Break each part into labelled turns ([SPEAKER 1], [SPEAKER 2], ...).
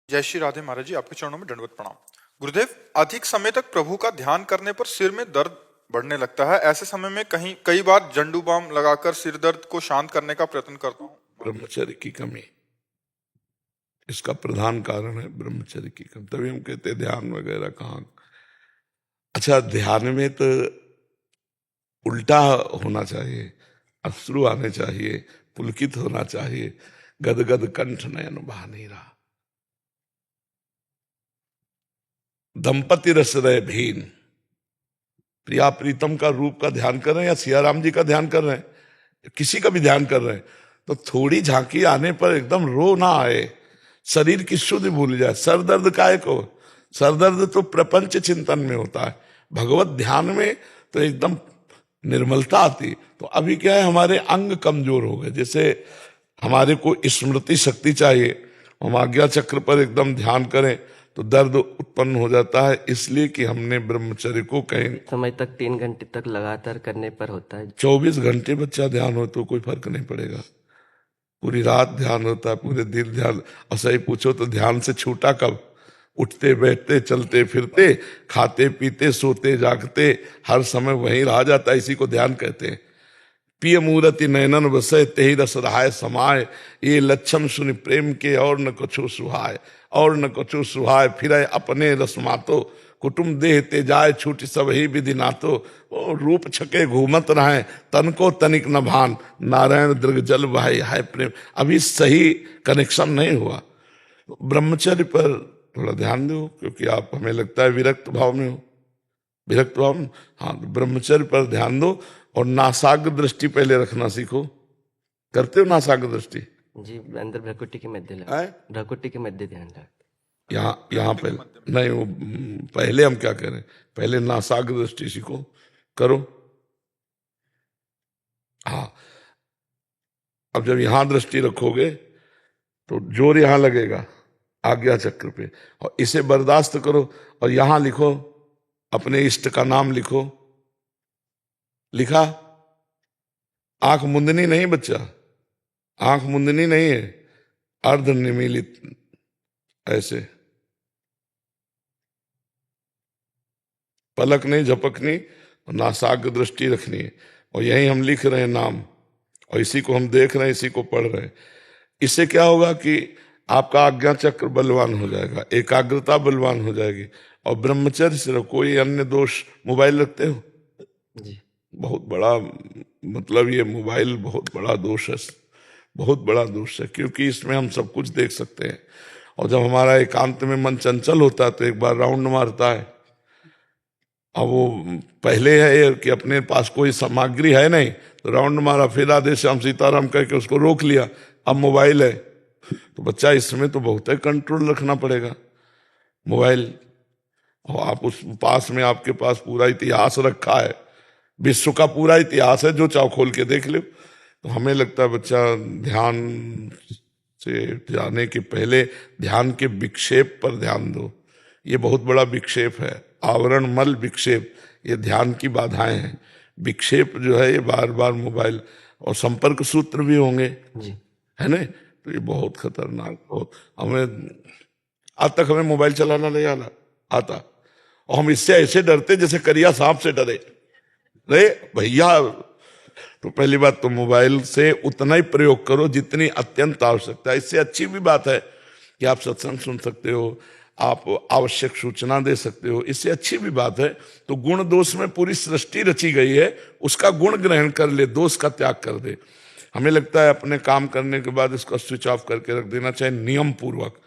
[SPEAKER 1] जय श्री राधे महाराज जी, आपके चरणों में दंडवत प्रणाम। गुरुदेव, अधिक समय तक प्रभु का ध्यान करने पर सिर में दर्द बढ़ने लगता है। ऐसे समय में कई बार जंडू बाम लगाकर सिर दर्द को शांत करने का प्रयत्न करता हूँ।
[SPEAKER 2] ब्रह्मचर्य की कमी इसका प्रधान कारण है। ब्रह्मचर्य की कमी, तभी हम कहते हैं ध्यान वगैरह कहाँ। अच्छा, ध्यान में तो उल्टा होना चाहिए, अश्रु आने चाहिए, पुलकित होना चाहिए, गदगद कंठ नयन बहा नहीं रहा। दंपति रस रहे भीन, प्रिया प्रीतम का रूप का ध्यान कर रहे हैं या सिया राम जी का ध्यान कर रहे हैं, किसी का भी ध्यान कर रहे हैं, तो थोड़ी झांकी आने पर एकदम रो ना आए, शरीर की शुद्ध भूल जाए। सर दर्द काहे को? सर दर्द तो प्रपंच चिंतन में होता है, भगवत ध्यान में तो एकदम निर्मलता आती। तो अभी क्या है, हमारे अंग कमजोर हो गए। जैसे हमारे को स्मृति शक्ति चाहिए, हम आज्ञा चक्र पर एकदम ध्यान करें तो दर्द उत्पन्न हो जाता है, इसलिए कि हमने ब्रह्मचर्य को कहीं
[SPEAKER 3] समय तक 3 घंटे तक लगातार करने पर होता है।
[SPEAKER 2] 24 घंटे बच्चा ध्यान हो तो कोई फर्क नहीं पड़ेगा। पूरी रात ध्यान होता है, पूरे दिन ध्यान। और सही पूछो तो ध्यान से छूटा कब? उठते बैठते चलते फिरते खाते पीते सोते जागते हर समय वहीं रह जाता है, इसी को ध्यान कहते हैं। पिय मूर्ति नयनन वसय तेहि रस रहाय समाय, ये लक्षण सुनि प्रेम के और न कछु सुहाय, और न कछु सुहाय। फिर अपने रसमातो कुटुम देह ते जाय, छूट सब ही विधि नातो। ओ रूप छके घूमत रहे, तन को तनिक न भान, नारायण दृग जल भाई हाय प्रेम। अभी सही कनेक्शन नहीं हुआ। ब्रह्मचर्य पर थोड़ा ध्यान दो, क्योंकि आप हमें लगता है विरक्त भाव में हो। विरक्त भाव में, हाँ, तो ब्रह्मचर्य पर ध्यान दो। और नासाग्र दृष्टि पहले रखना सीखो। करते हो नासाग्र दृष्टि?
[SPEAKER 3] जी, अंदर भ्रकुटी के मध्य भ्रकुटी के मध्य ध्यान रखते।
[SPEAKER 2] यहाँ पहले नहीं, वो पहले हम क्या करें, पहले नासाग्र दृष्टि सीखो, करो। हाँ, अब जब यहां दृष्टि रखोगे तो जोर यहां लगेगा आज्ञा चक्र पे, और इसे बर्दाश्त करो। और यहां लिखो, अपने इष्ट का नाम लिखो। लिखा? आंख मुंदनी नहीं बच्चा, आंख मुंदनी नहीं है, अर्ध निमीलित ऐसे, पलक नहीं झपकनी, नासाग्र दृष्टि रखनी है। और यही हम लिख रहे हैं नाम, और इसी को हम देख रहे हैं, इसी को पढ़ रहे हैं। इससे क्या होगा कि आपका आज्ञा चक्र बलवान हो जाएगा, एकाग्रता बलवान हो जाएगी। और ब्रह्मचर्य सिर्फ, कोई अन्य दोष? मोबाइल रखते हो?
[SPEAKER 3] जी,
[SPEAKER 2] बहुत बड़ा, मतलब ये मोबाइल बहुत बड़ा दोष है, बहुत बड़ा दोष है, क्योंकि इसमें हम सब कुछ देख सकते हैं। और जब हमारा एकांत में मन चंचल होता है तो एक बार राउंड मारता है। अब वो पहले है कि अपने पास कोई सामग्री है नहीं, तो राउंड मारा, फिर राधे श्याम सीताराम कह के उसको रोक लिया। अब मोबाइल है, तो बच्चा इसमें तो बहुत है कंट्रोल रखना पड़ेगा। मोबाइल, और आप उस पास में, आपके पास पूरा इतिहास रखा है, विश्व का पूरा इतिहास है, जो चाहो खोल के देख लो। तो हमें लगता है बच्चा ध्यान से जाने के पहले ध्यान के विक्षेप पर ध्यान दो। ये बहुत बड़ा विक्षेप है, आवरण मल विक्षेप, ये ध्यान की बाधाएं हैं। विक्षेप जो है ये बार बार मोबाइल, और संपर्क सूत्र भी होंगे
[SPEAKER 3] जी,
[SPEAKER 2] है ना, तो ये बहुत खतरनाक। बहुत, हमें आज तक हमें मोबाइल चलाना नहीं आता, और हम इससे ऐसे डरते जैसे करिया सांप से डरे। रे भैया, तो पहली बात तो मोबाइल से उतना ही प्रयोग करो जितनी अत्यंत आवश्यकता है। इससे अच्छी भी बात है कि आप सत्संग सुन सकते हो, आप आवश्यक सूचना दे सकते हो, इससे अच्छी भी बात है। तो गुण दोष में पूरी सृष्टि रची गई है, उसका गुण ग्रहण कर ले, दोष का त्याग कर दे। हमें लगता है अपने काम करने के बाद इसको स्विच ऑफ करके रख देना चाहिए नियम पूर्वक।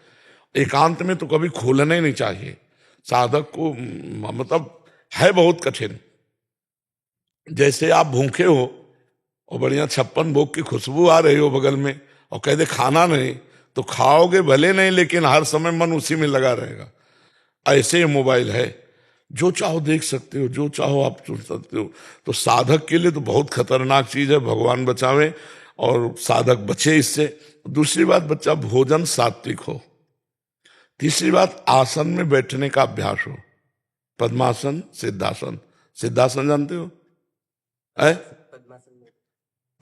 [SPEAKER 2] एकांत में तो कभी खोलना ही नहीं चाहिए। साधक को मतलब है बहुत कठिन। जैसे आप भूखे हो और बढ़िया 56 भोग की खुशबू आ रही हो बगल में, और कह दे खाना नहीं, तो खाओगे भले नहीं, लेकिन हर समय मन उसी में लगा रहेगा। ऐसे ही मोबाइल है, जो चाहो देख सकते हो, जो चाहो आप सुन सकते हो। तो साधक के लिए तो बहुत खतरनाक चीज है, भगवान बचावे और साधक बचे इससे। दूसरी बात, बच्चा भोजन सात्विक हो। तीसरी बात, आसन में बैठने का अभ्यास हो, पद्मासन सिद्धासन। सिद्धासन जानते हो? है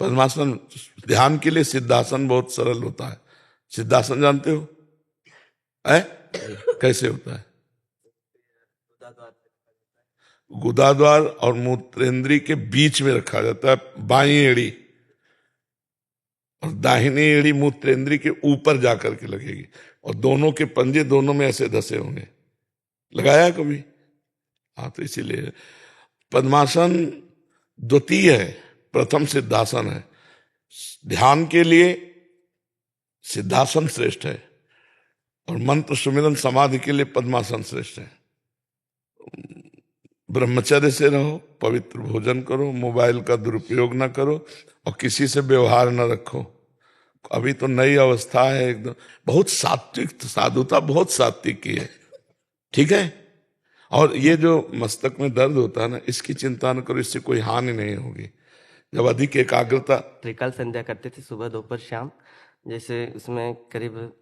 [SPEAKER 2] पद्मासन ध्यान के लिए, सिद्धासन बहुत सरल होता है। सिद्धासन जानते हो? है? कैसे होता है? गुदाद्वार और मूत्रेंद्री के बीच में रखा जाता है बाई एड़ी, और दाहिनी एड़ी मूत्रेंद्री के ऊपर जाकर के लगेगी, और दोनों के पंजे दोनों में ऐसे धसे होंगे। लगाया कभी? हाँ, तो इसीलिए पद्मासन द्वितीय है, प्रथम सिद्धासन है। ध्यान के लिए सिद्धासन श्रेष्ठ है, और मंत्र सुमिरन समाधि के लिए पद्मासन श्रेष्ठ है। ब्रह्मचर्य से रहो, पवित्र भोजन करो, मोबाइल का दुरुपयोग ना करो, और किसी से व्यवहार न रखो। अभी तो नई अवस्था है एकदम, बहुत सात्विक साधुता, बहुत सात्विक की है, ठीक है। और ये जो मस्तक में दर्द होता है ना, इसकी चिंता न करो, इससे कोई हानि नहीं होगी। जब अधिक एकाग्रता,
[SPEAKER 3] त्रिकाल संध्या करते थे, सुबह दोपहर शाम, जैसे उसमें करीब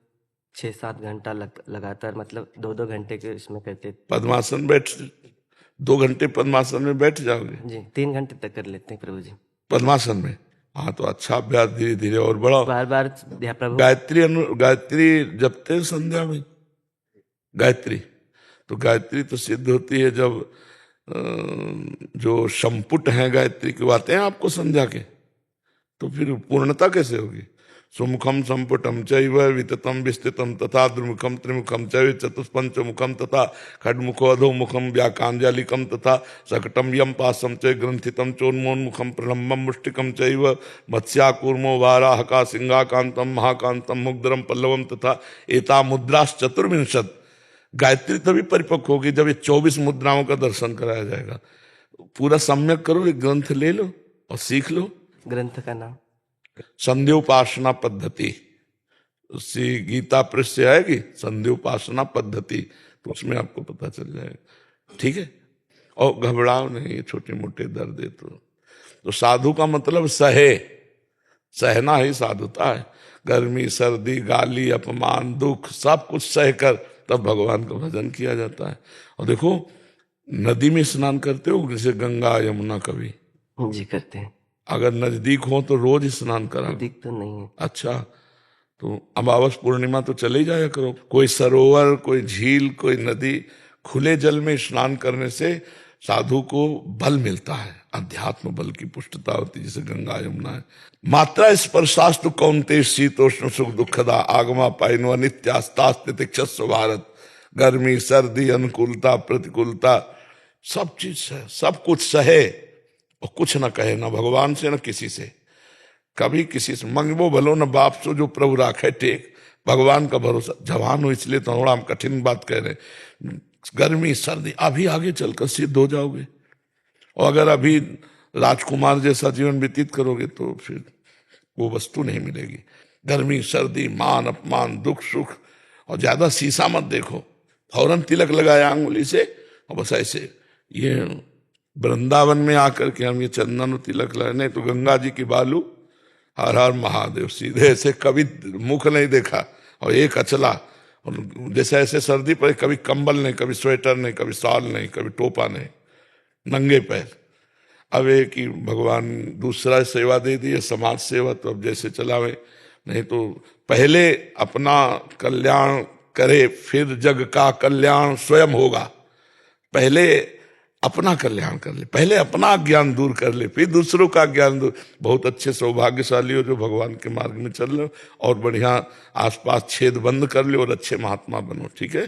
[SPEAKER 3] 6-7 घंटा लगातार, मतलब 2-2 घंटे के इसमें करते थे।
[SPEAKER 2] पद्मासन बैठ 2 घंटे पद्मासन में बैठ जाओगे?
[SPEAKER 3] जी, 3 घंटे तक कर लेते हैं प्रभु जी
[SPEAKER 2] पद्मासन में। हाँ, तो अच्छा अभ्यास, धीरे धीरे और बढ़ाओ।
[SPEAKER 3] बार बार प्रभु।
[SPEAKER 2] गायत्री जपते हैं संध्या में गायत्री, तो गायत्री तो सिद्ध होती है जब जो संपुट हैं गायत्री के आते हैं आपको संध्या के, तो फिर पूर्णता कैसे होगी? सुमुखम संपुटम चैव विततम विस्तृतम तथा द्विमुखम त्रिमुखम चैव चतुष्पंचमुखम तथा खड्मुखो अधोमुखम व्याकांजलिकम तथा सकटम यम पासम चै ग्रंथितम चोन्मोन्मुखम प्रलम्बम मुष्टिकम चैव मत्स्याकूर्मो वाराहका सिंहाकांतम महाकांतम मुग्धरम पल्लवम तथा एता मुद्रास चतुर्विंशत। गायत्री तभी परिपक्व होगी जब ये 24 मुद्राओं का दर्शन कराया जाएगा। पूरा सम्यक करो, एक ग्रंथ ले लो और सीख लो।
[SPEAKER 3] ग्रंथ का नाम
[SPEAKER 2] संध्योपासना पद्धति, उससे गीता पृष्ठ से आएगी संध्योपासना पद्धति, तो उसमें आपको पता चल जाएगा, ठीक है। और घबराओ नहीं, ये छोटे मोटे दर्द है तो साधु का मतलब सहे, सहना ही साधुता है। गर्मी सर्दी गाली अपमान दुख सब कुछ सहकर तब भगवान का भजन किया जाता है। और देखो, नदी में स्नान करते हो जैसे गंगा यमुना? कभी
[SPEAKER 3] जी करते हैं।
[SPEAKER 2] अगर नजदीक हो तो रोज स्नान करा?
[SPEAKER 3] नजदीक तो नहीं है।
[SPEAKER 2] अच्छा, तो अमावस पूर्णिमा तो चले जाया करो। कोई सरोवर, कोई झील, कोई नदी, खुले जल में स्नान करने से साधु को बल मिलता है, अध्यात्म बल की पुष्टता होती है, जैसे गंगा यमुना है। मात्रा स्पर्शास्तु कौन्ते शीतोष्ण सुख दुखदा आगमा पाइनो नित्यास्तास्तितिक्षस्व भारत। गर्मी सर्दी अनुकूलता प्रतिकूलता सब चीज है, सब कुछ सहे और कुछ न कहे, न भगवान से न किसी से, कभी किसी से मंगबो भलो न बाप सो जो प्रभु राखे टेक। भगवान का भरोसा। जवान हो इसलिए तो थोड़ा हम कठिन बात कह रहे हैं। गर्मी सर्दी अभी आगे चलकर सिद्ध हो जाओगे, और अगर अभी राजकुमार जैसा जीवन व्यतीत करोगे तो फिर वो वस्तु नहीं मिलेगी। गर्मी सर्दी मान अपमान दुख सुख, और ज्यादा शीशा मत देखो। फौरन तिलक लगाया अंगुली से और बस ऐसे, ये वृंदावन में आकर के हम ये चंदन तिलक लगाने, तो गंगा जी की बालू हर हर महादेव, सीधे ऐसे कभी मुख नहीं देखा, और एक अचला, और जैसे ऐसे सर्दी पर कभी कंबल नहीं, कभी स्वेटर नहीं, कभी शॉल नहीं, कभी टोपा नहीं, नंगे पैर। अब एक ही भगवान दूसरा सेवा दे दी है, समाज सेवा, तो अब जैसे चलावे। नहीं तो पहले अपना कल्याण करे, फिर जग का कल्याण स्वयं होगा। पहले अपना कल्याण कर ले, पहले अपना ज्ञान दूर कर ले, फिर दूसरों का ज्ञान दूर। बहुत अच्छे सौभाग्यशाली हो जो भगवान के मार्ग में चल रहे हो, और बढ़िया आसपास छेद बंद कर लो और अच्छे महात्मा बनो, ठीक है।